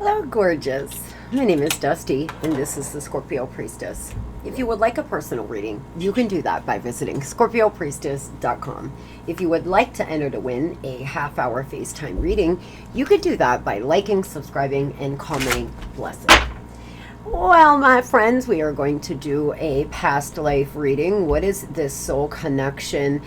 Hello, gorgeous. My name is Dusty, and this is the Scorpio Priestess. If you would like a personal reading, you can do that by visiting ScorpioPriestess.com. If you would like to enter to win a half-hour FaceTime reading, you could do that by liking, subscribing, and commenting blessed. Well, my friends, we are going to do a past life reading. What is this soul connection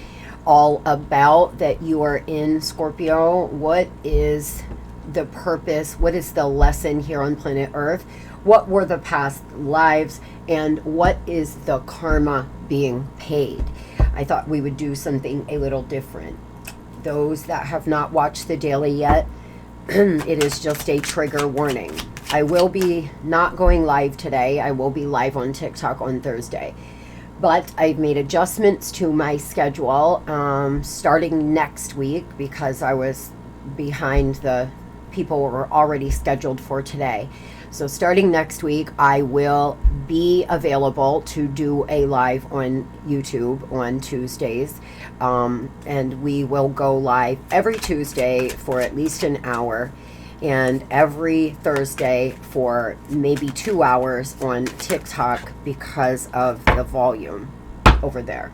all about that you are in, Scorpio? What is the purpose? What is the lesson here on planet Earth? What were the past lives? And what is the karma being paid? I thought we would do something a little different. Those that have not watched the daily yet, it is just a trigger warning. I will be not going live today. I will be live on TikTok on Thursday. But I've made adjustments to my schedule starting next week because I was behind the people were already scheduled for today. So starting next week, I will be available to do a live on YouTube on Tuesdays. And we will go live every Tuesday for at least an hour and every Thursday for maybe 2 hours on TikTok because of the volume over there.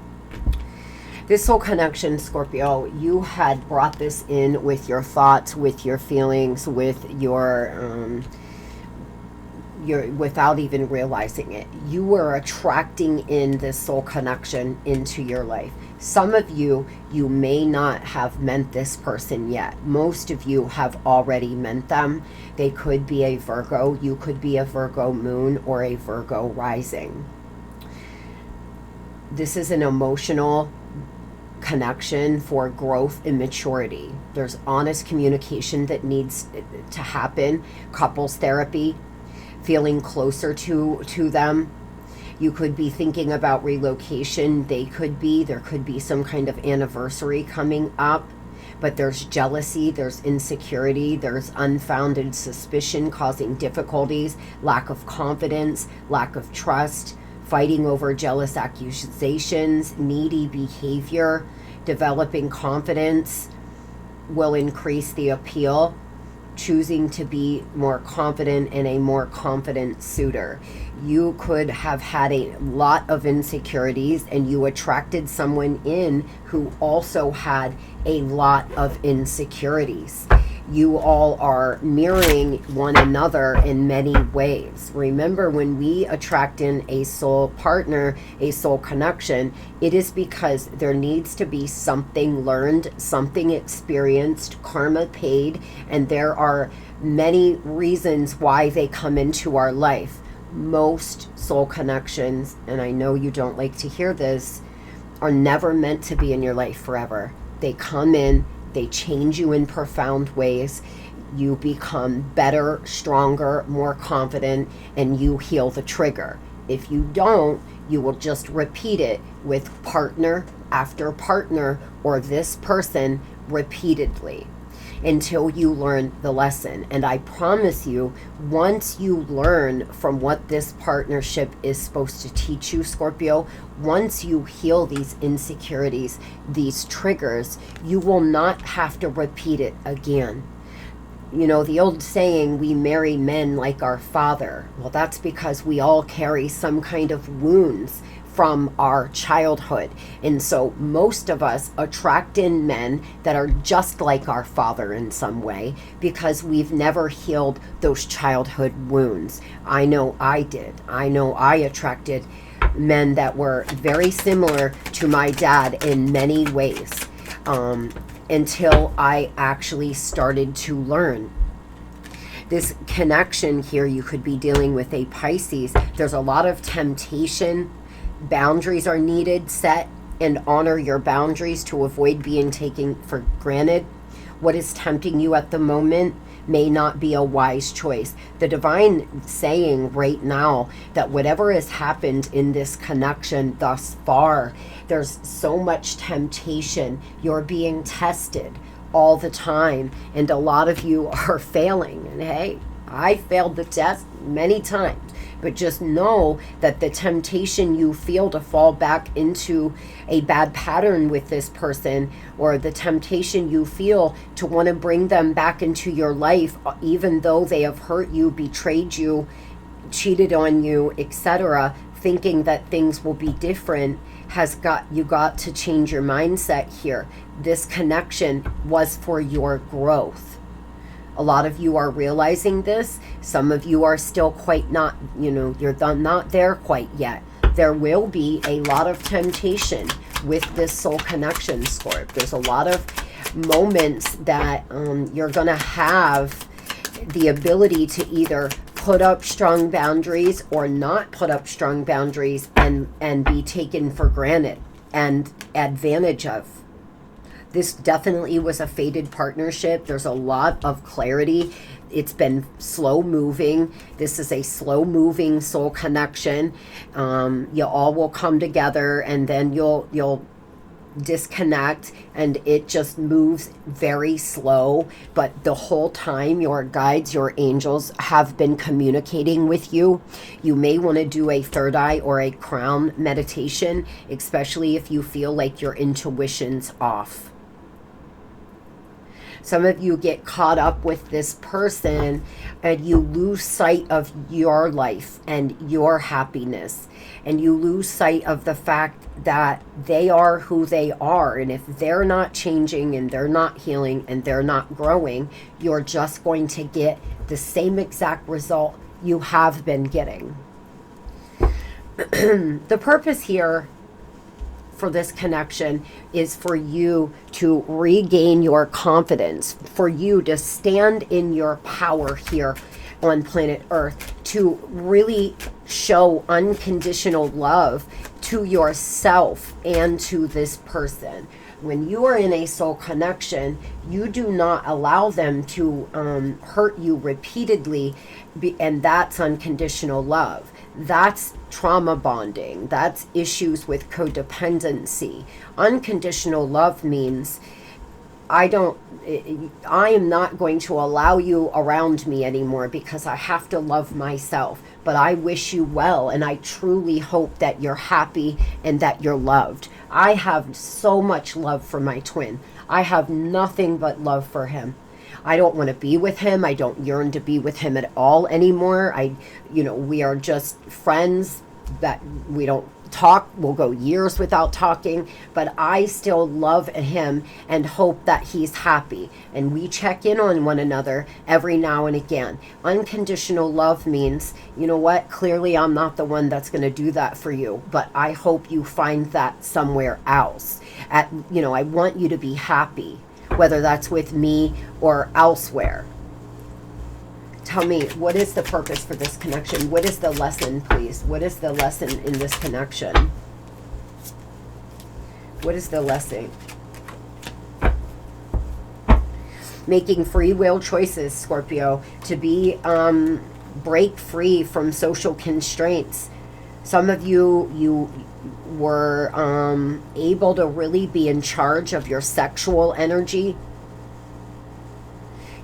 This soul connection, Scorpio, you had brought this in with your thoughts, with your feelings, with your without even realizing it. You were attracting in this soul connection into your life. Some of you, you may not have met this person yet. Most of you have already met them. They could be a Virgo. You could be a Virgo moon or a Virgo rising. This is an emotional connection for growth and maturity. There's honest communication that needs to happen. Couples therapy, feeling closer to them. You could be thinking about relocation. There could be some kind of anniversary coming up, but there's jealousy, there's insecurity, there's unfounded suspicion causing difficulties, lack of confidence, lack of trust, fighting over jealous accusations, needy behavior. Developing confidence will increase the appeal. Choosing to be more confident and a more confident suitor. You could have had a lot of insecurities and you attracted someone in who also had a lot of insecurities. You all are mirroring one another in many ways. Remember, when we attract in a soul partner, a soul connection, it is because there needs to be something learned, something experienced, karma paid, and there are many reasons why they come into our life. Most soul connections, and I know you don't like to hear this, are never meant to be in your life forever. They come in, they change you in profound ways. You become better, stronger, more confident, and you heal the trigger. If you don't, you will just repeat it with partner after partner or this person repeatedly until you learn the lesson. And I promise you, once you learn from what this partnership is supposed to teach you, Scorpio, once you heal these insecurities, these triggers, you will not have to repeat it again. You know, the old saying, we marry men like our father. Well, that's because we all carry some kind of wounds from our childhood. And so most of us attract in men that are just like our father in some way because we've never healed those childhood wounds. I know I did. I know I attracted men that were very similar to my dad in many ways until I actually started to learn. This connection here, you could be dealing with a Pisces. There's a lot of temptation. Boundaries are needed. Set and honor your boundaries to avoid being taken for granted. What is tempting you at the moment may not be a wise choice. The divine saying right now that whatever has happened in this connection thus far, there's so much temptation. You're being tested all the time, and a lot of you are failing. And hey, I failed the test many times. But just know that the temptation you feel to fall back into a bad pattern with this person, or the temptation you feel to want to bring them back into your life, even though they have hurt you, betrayed you, cheated on you, etc., thinking that things will be different, you got to change your mindset here. This connection was for your growth. A lot of you are realizing this. Some of you are still quite not, you're not there quite yet. There will be a lot of temptation with this soul connection, Scorp. There's a lot of moments that you're going to have the ability to either put up strong boundaries or not put up strong boundaries and be taken for granted and advantage of. This definitely was a fated partnership. There's a lot of clarity. It's been slow moving. This is a slow moving soul connection. You all will come together, and then you'll disconnect, and it just moves very slow. But the whole time, your guides, your angels have been communicating with you. You may want to do a third eye or a crown meditation, especially if you feel like your intuition's off. Some of you get caught up with this person and you lose sight of your life and your happiness. And you lose sight of the fact that they are who they are. And if they're not changing and they're not healing and they're not growing, you're just going to get the same exact result you have been getting. The purpose here for this connection is for you to regain your confidence, for you to stand in your power here on planet Earth, to really show unconditional love to yourself and to this person. When you are in a soul connection, you do not allow them to hurt you repeatedly, and that's unconditional love. That's trauma bonding. That's issues with codependency. Unconditional love means I am not going to allow you around me anymore because I have to love myself. But I wish you well, and I truly hope that you're happy and that you're loved. I have so much love for my twin. I have nothing but love for him. I don't want to be with him. I don't yearn to be with him at all anymore. We are just friends that we don't talk. We'll go years without talking, but I still love him and hope that he's happy. And we check in on one another every now and again. Unconditional love means, you know what? Clearly I'm not the one that's going to do that for you, but I hope you find that somewhere else. I want you to be happy, whether that's with me or elsewhere. Tell me, what is the purpose for this connection? What is the lesson, please? What is the lesson in this connection? What is the lesson? Making free will choices, Scorpio, to be break free from social constraints. Some of you were able to really be in charge of your sexual energy.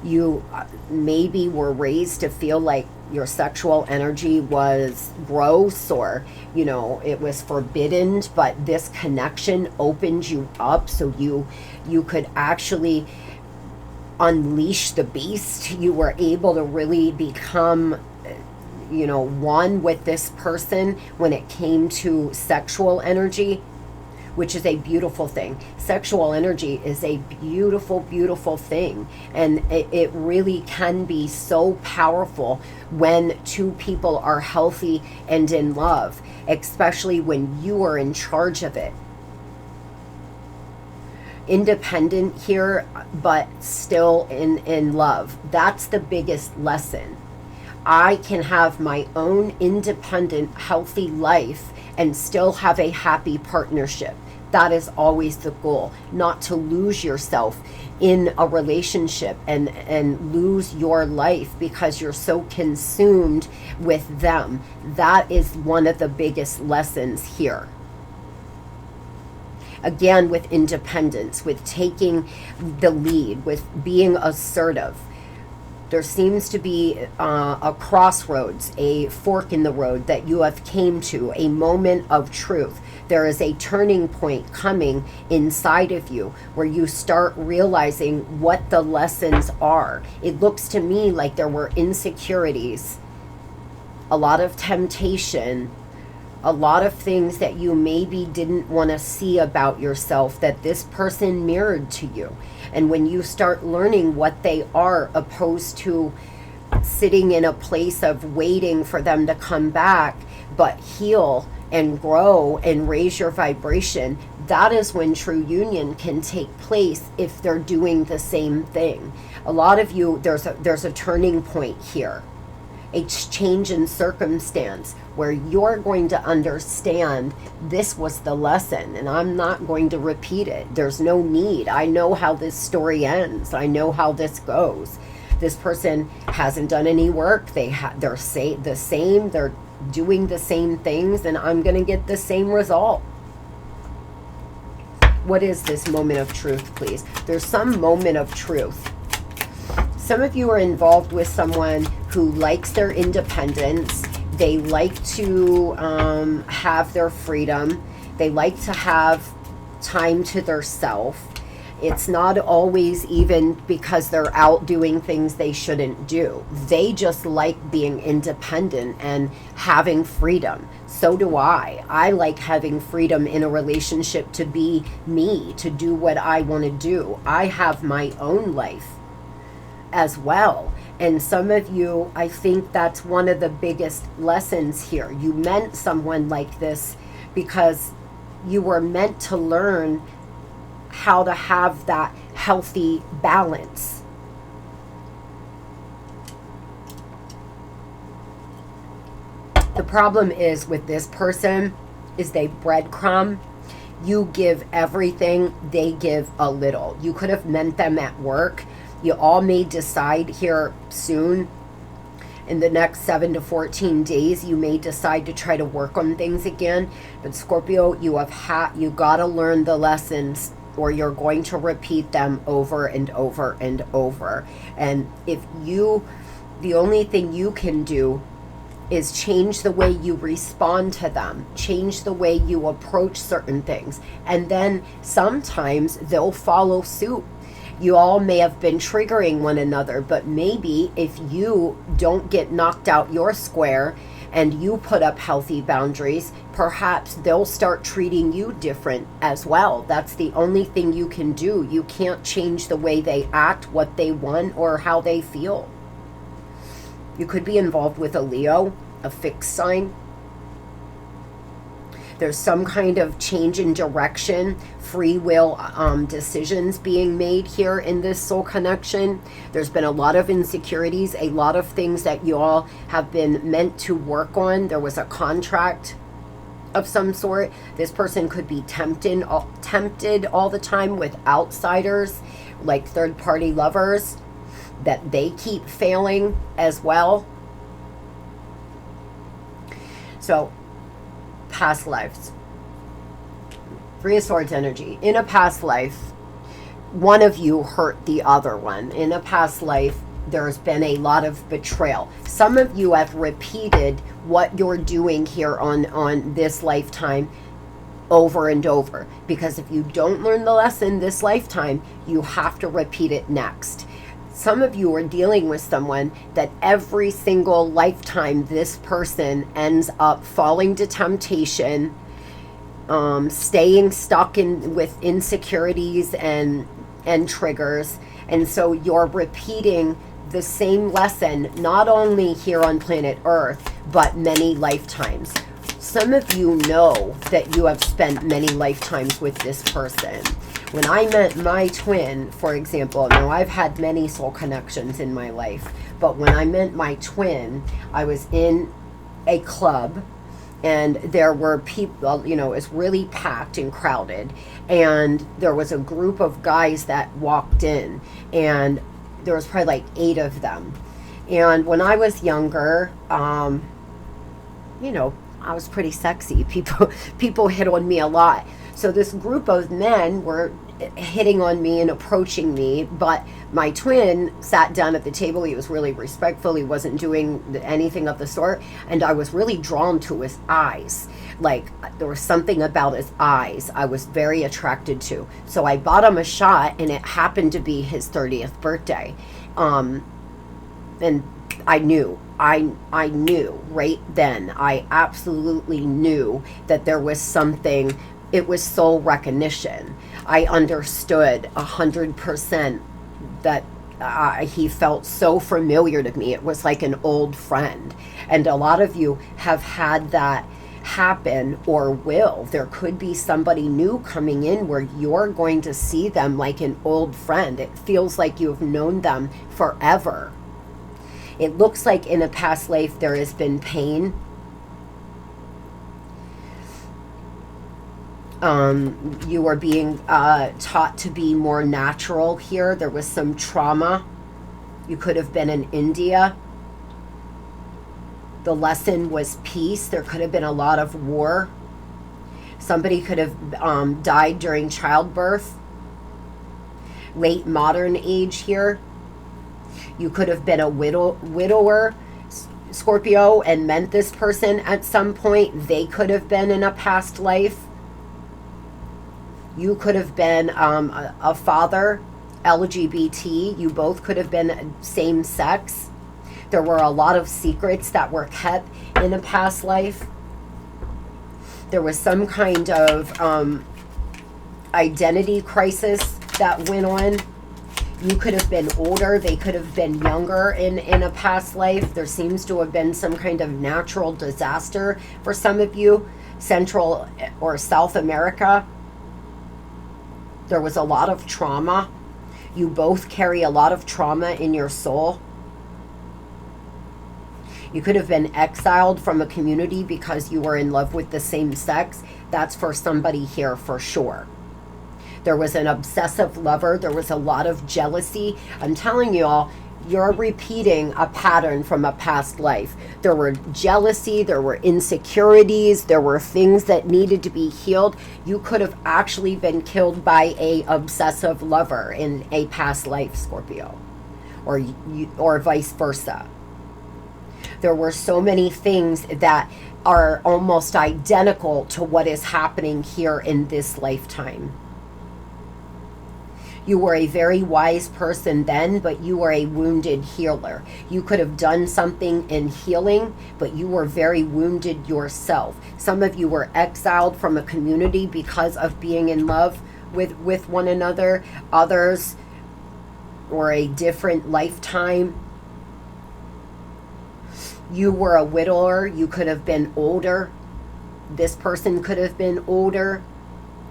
You maybe were raised to feel like your sexual energy was gross, or it was forbidden, but this connection opened you up so you could actually unleash the beast. You were able to really become one with this person when it came to sexual energy, which is a beautiful thing. Sexual energy is a beautiful, beautiful thing. And it really can be so powerful when two people are healthy and in love, especially when you are in charge of it. Independent here, but still in love. That's the biggest lesson. I can have my own independent, healthy life and still have a happy partnership. That is always the goal, not to lose yourself in a relationship and lose your life because you're so consumed with them. That is one of the biggest lessons here. Again, with independence, with taking the lead, with being assertive. There seems to be a crossroads, a fork in the road that you have came to, a moment of truth. There is a turning point coming inside of you where you start realizing what the lessons are. It looks to me like there were insecurities, a lot of temptation, a lot of things that you maybe didn't want to see about yourself that this person mirrored to you. And when you start learning what they are, opposed to sitting in a place of waiting for them to come back, but heal and grow and raise your vibration, that is when true union can take place if they're doing the same thing. A lot of you, there's a turning point here, a change in circumstance where you're going to understand this was the lesson and I'm not going to repeat it. There's no need. I know how this story ends. I know how this goes. This person hasn't done any work. They're the same. They're doing the same things, and I'm going to get the same result. What is this moment of truth, please? There's some moment of truth. Some of you are involved with someone who likes their independence. They like to have their freedom. They like to have time to their self. It's not always even because they're out doing things they shouldn't do. They just like being independent and having freedom. So do I. I like having freedom in a relationship to be me, to do what I want to do. I have my own life as well. And some of you, I think that's one of the biggest lessons here. You met someone like this because you were meant to learn how to have that healthy balance. The problem is with this person is they breadcrumb. You give everything, they give a little. You could have met them at work. You all may decide here soon, in the next 7 to 14 days, you may decide to try to work on things again. But Scorpio, you got to learn the lessons, or you're going to repeat them over and over and over. And the only thing you can do is change the way you respond to them, change the way you approach certain things, and then sometimes they'll follow suit. You all may have been triggering one another, but maybe if you don't get knocked out your square and you put up healthy boundaries, perhaps they'll start treating you different as well. That's the only thing you can do. You can't change the way they act, what they want, or how they feel. You could be involved with a Leo, a fixed sign. There's some kind of change in direction, free will decisions being made here in this soul connection. There's been a lot of insecurities, a lot of things that you all have been meant to work on. There was a contract of some sort. This person could be tempted all the time with outsiders, like third-party lovers, that they keep failing as well. So, past lives. Three of Swords energy. In a past life, one of you hurt the other one. In a past life, there's been a lot of betrayal. Some of you have repeated what you're doing here on this lifetime over and over. Because if you don't learn the lesson this lifetime, you have to repeat it next. Some of you are dealing with someone that every single lifetime this person ends up falling to temptation, staying stuck with insecurities and triggers. And so you're repeating the same lesson, not only here on planet Earth, but many lifetimes. Some of you know that you have spent many lifetimes with this person. When I met my twin, for example, now I've had many soul connections in my life, but when I met my twin, I was in a club and there were people, it was really packed and crowded, and there was a group of guys that walked in, and there was probably like 8 of them. And when I was younger, I was pretty sexy. People hit on me a lot. So this group of men were hitting on me and approaching me, but my twin sat down at the table. He was really respectful. He wasn't doing anything of the sort, and I was really drawn to his eyes. Like, there was something about his eyes I was very attracted to. So I bought him a shot, and it happened to be his 30th birthday. And I knew right then, I absolutely knew that there was something. It was soul recognition. I understood 100% that he felt so familiar to me. It was like an old friend. And a lot of you have had that happen or will. There could be somebody new coming in where you're going to see them like an old friend. It feels like you've known them forever. It looks like in a past life there has been pain. You are being taught to be more natural here. There was some trauma. You could have been in India. The lesson was peace. There could have been a lot of war. Somebody could have died during childbirth. Late modern age here. You could have been a widower, Scorpio, and met this person at some point. They could have been in a past life. You could have been a father, LGBT. You both could have been same sex. There were a lot of secrets that were kept in a past life. There was some kind of identity crisis that went on. You could have been older. They could have been younger in a past life. There seems to have been some kind of natural disaster for some of you. Central or South America. There was a lot of trauma. You both carry a lot of trauma in your soul. You could have been exiled from a community because you were in love with the same sex. That's for somebody here for sure. There was an obsessive lover. There was a lot of jealousy. I'm telling you all, you're repeating a pattern from a past life. There were jealousy, there were insecurities, there were things that needed to be healed. You could have actually been killed by a obsessive lover in a past life, Scorpio, or vice versa. There were so many things that are almost identical to what is happening here in this lifetime. You were a very wise person then, but you were a wounded healer. You could have done something in healing, but you were very wounded yourself. Some of you were exiled from a community because of being in love with one another. Others were a different lifetime. You were a widower. You could have been older. This person could have been older.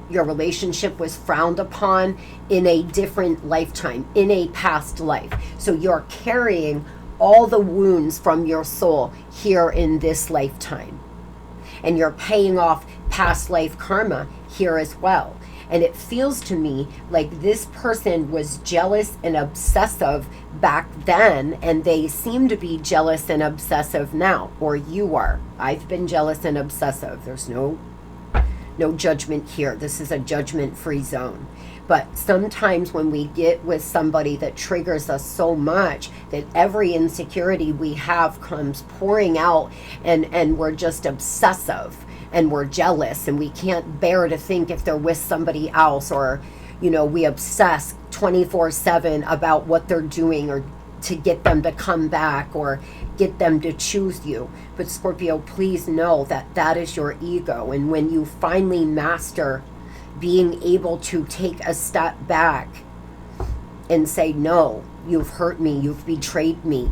Your relationship was frowned upon in a different lifetime, in a past life. So you're carrying all the wounds from your soul here in this lifetime. And you're paying off past life karma here as well. And it feels to me like this person was jealous and obsessive back then, and they seem to be jealous and obsessive now, or you are. I've been jealous and obsessive. There's no judgment here. This is a judgment-free zone. But sometimes when we get with somebody that triggers us so much that every insecurity we have comes pouring out, and we're just obsessive and we're jealous and we can't bear to think if they're with somebody else, or we obsess 24/7 about what they're doing, or to get them to come back or get them to choose you. But Scorpio, please know that that is your ego. And when you finally master being able to take a step back and say, no, you've hurt me, you've betrayed me,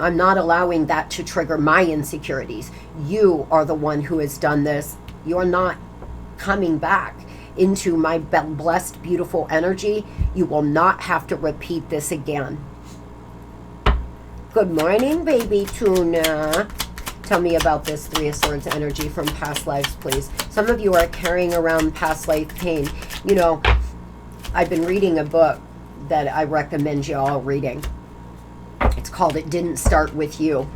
I'm not allowing that to trigger my insecurities. You are the one who has done this. You're not coming back into my blessed, beautiful energy. You will not have to repeat this again. Good morning, baby tuna. Tell me about this Three of Swords energy from past lives, please. Some of you are carrying around past life pain. I've been reading a book that I recommend you all reading. It's called It Didn't Start With You.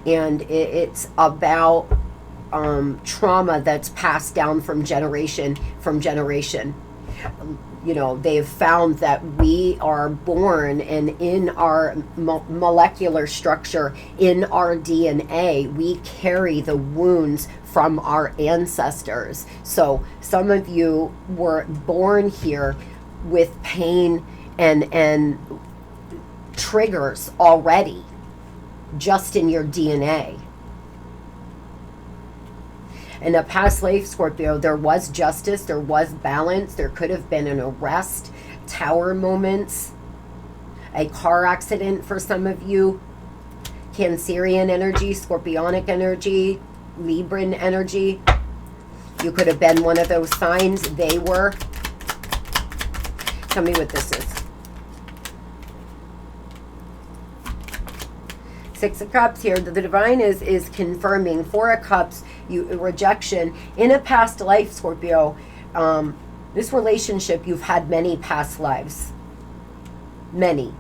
And it's about trauma that's passed down from generation. You know, they've found that we are born, and in our molecular structure, in our DNA, we carry the wounds from our ancestors. So some of you were born here with pain and triggers already, just in your DNA. In a past life, Scorpio, there was justice, there was balance, there could have been an arrest, tower moments, a car accident for some of you, Cancerian energy, Scorpionic energy, Libran energy. You could have been one of those signs. They were. Tell me what this is. Six of Cups here. The divine is confirming. Four of Cups, rejection. In a past life, Scorpio, this relationship, you've had many past lives. Many.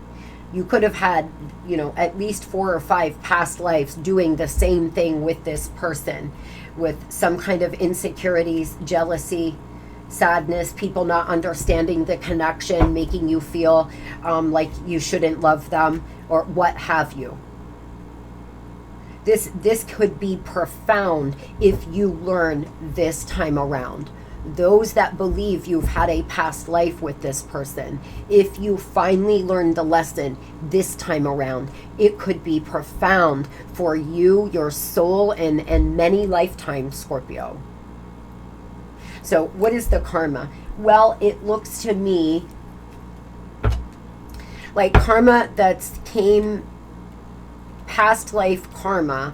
You could have had, you know, at least 4 or 5 past lives doing the same thing with this person, with some kind of insecurities, jealousy, sadness, people not understanding the connection, making you feel like you shouldn't love them, or what have you. This could be profound if you learn this time around. Those that believe you've had a past life with this person, if you finally learn the lesson this time around, it could be profound for you, your soul, and many lifetimes, Scorpio. So what is the karma? Well, it looks to me like karma that's came, past life karma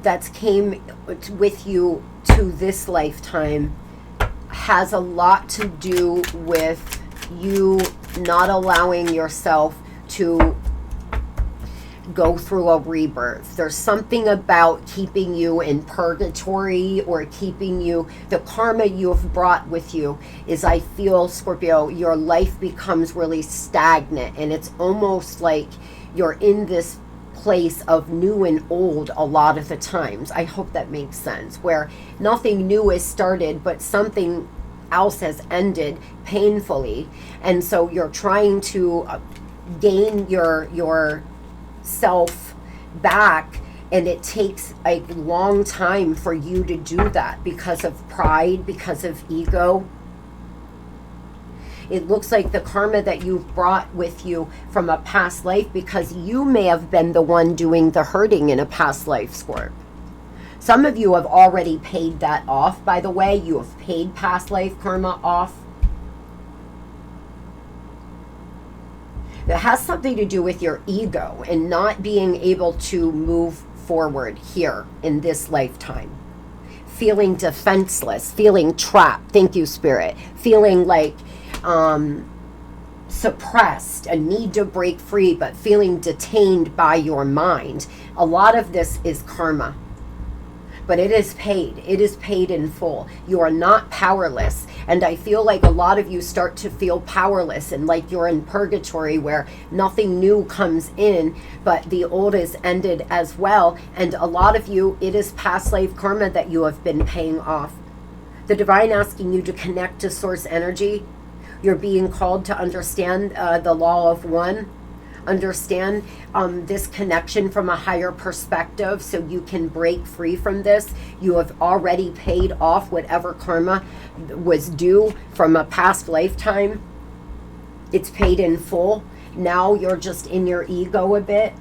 that's came with you to this lifetime has a lot to do with you not allowing yourself to go through a rebirth. There's something about keeping you in purgatory, or keeping you, the karma you have brought with you is, I feel, Scorpio, your life becomes really stagnant, and it's almost like you're in this place of new and old a lot of the times. I hope that makes sense, where nothing new is started, but something else has ended painfully, and so you're trying to gain your self back, and it takes a long time for you to do that because of pride, because of ego. It looks like the karma that you've brought with you from a past life, because you may have been the one doing the hurting in a past life, Scorp. Some of you have already paid that off, by the way. You have paid past life karma off. It has something to do with your ego and not being able to move forward here in this lifetime. Feeling defenseless, feeling trapped. Thank you, Spirit. Feeling like suppressed, a need to break free, but feeling detained by your mind. A lot of this is karma. But it is paid. It is paid in full. You are not powerless. And I feel like a lot of you start to feel powerless, and like you're in purgatory where nothing new comes in, but the old is ended as well. And a lot of you, it is past life karma that you have been paying off. The divine asking you to connect to source energy. You're being called to understand the law of one. Understand this connection from a higher perspective, so you can break free from this. You have already paid off whatever karma was due from a past lifetime. It's paid in full. Now you're just in your ego a bit.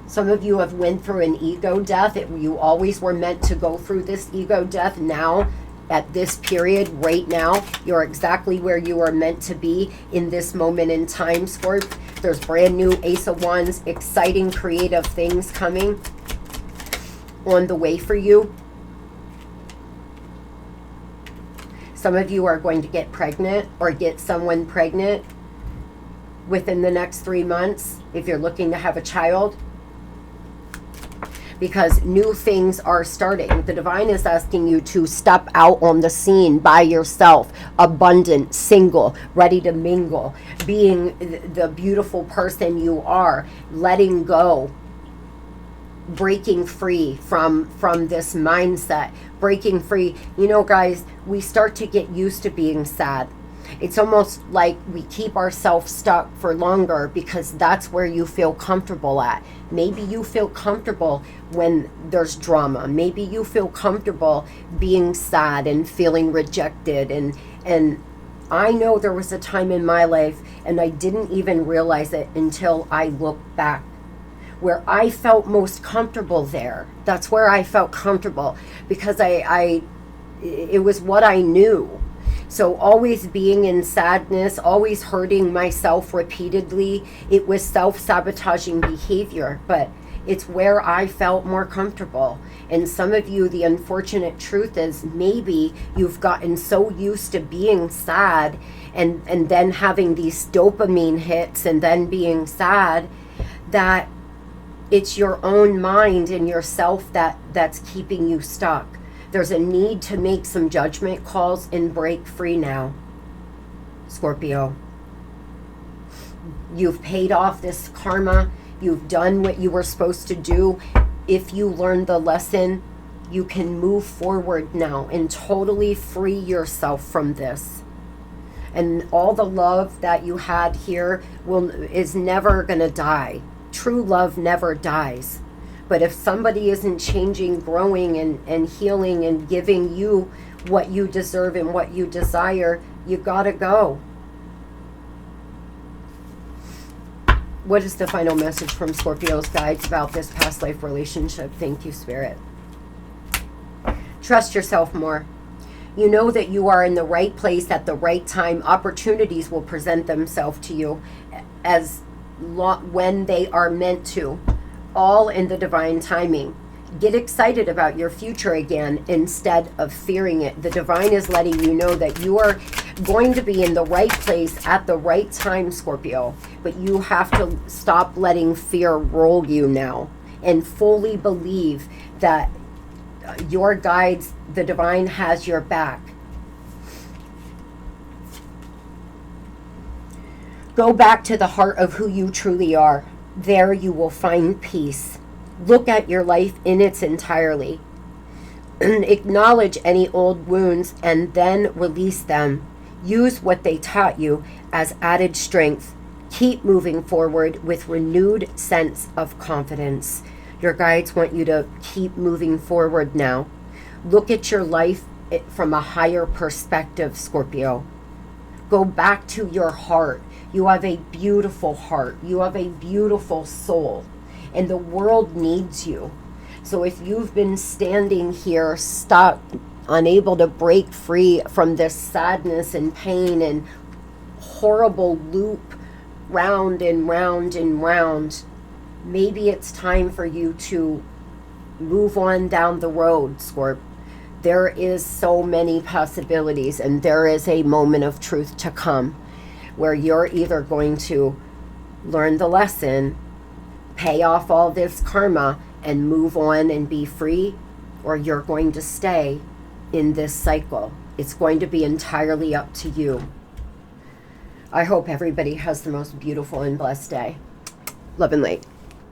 Some of you have went through an ego death. You always were meant to go through this ego death. Now, at this period, right now, you're exactly where you are meant to be in this moment in time, Scorp. There's brand new Ace of Wands, exciting, creative things coming on the way for you. Some of you are going to get pregnant or get someone pregnant within the next 3 months if you're looking to have a child, because new things are starting. The divine is asking you to step out on the scene by yourself, abundant, single, ready to mingle, being the beautiful person you are, letting go breaking free from this mindset, breaking free. You know, guys, we start to get used to being sad. It's almost like we keep ourselves stuck for longer because that's where you feel comfortable at. Maybe you feel comfortable when there's drama. Maybe you feel comfortable being sad and feeling rejected. And I know there was a time in my life, and I didn't even realize it until I looked back, where I felt most comfortable there. That's where I felt comfortable because it was what I knew. So always being in sadness, always hurting myself repeatedly, it was self-sabotaging behavior, but it's where I felt more comfortable. And some of you, the unfortunate truth is maybe you've gotten so used to being sad and then having these dopamine hits and then being sad that it's your own mind and yourself that's keeping you stuck. There's a need to make some judgment calls and break free now, Scorpio. You've paid off this karma. You've done what you were supposed to do. If you learned the lesson, you can move forward now and totally free yourself from this. And all the love that you had here is never going to die. True love never dies. But if somebody isn't changing, growing, and healing and giving you what you deserve and what you desire, you gotta go. What is the final message from Scorpio's guides about this past life relationship? Thank you, Spirit. Trust yourself more. You know that you are in the right place at the right time. Opportunities will present themselves to you when they are meant to. All in the divine timing. Get excited about your future again instead of fearing it. The divine is letting you know that you are going to be in the right place at the right time, Scorpio. But you have to stop letting fear roll you now and fully believe that your guides, the divine, has your back. Go back to the heart of who you truly are. There you will find peace. Look at your life in its entirety. Acknowledge any old wounds and then release them. Use what they taught you as added strength. Keep moving forward with renewed sense of confidence. Your guides want you to keep moving forward now. Look at your life from a higher perspective, Scorpio. Go back to your heart. You have a beautiful heart. You have a beautiful soul. And the world needs you. So if you've been standing here stuck, unable to break free from this sadness and pain and horrible loop round and round and round, maybe it's time for you to move on down the road, Scorp. There is so many possibilities, and there is a moment of truth to come where you're either going to learn the lesson, pay off all this karma, and move on and be free, or you're going to stay in this cycle. It's going to be entirely up to you. I hope everybody has the most beautiful and blessed day. Love and light.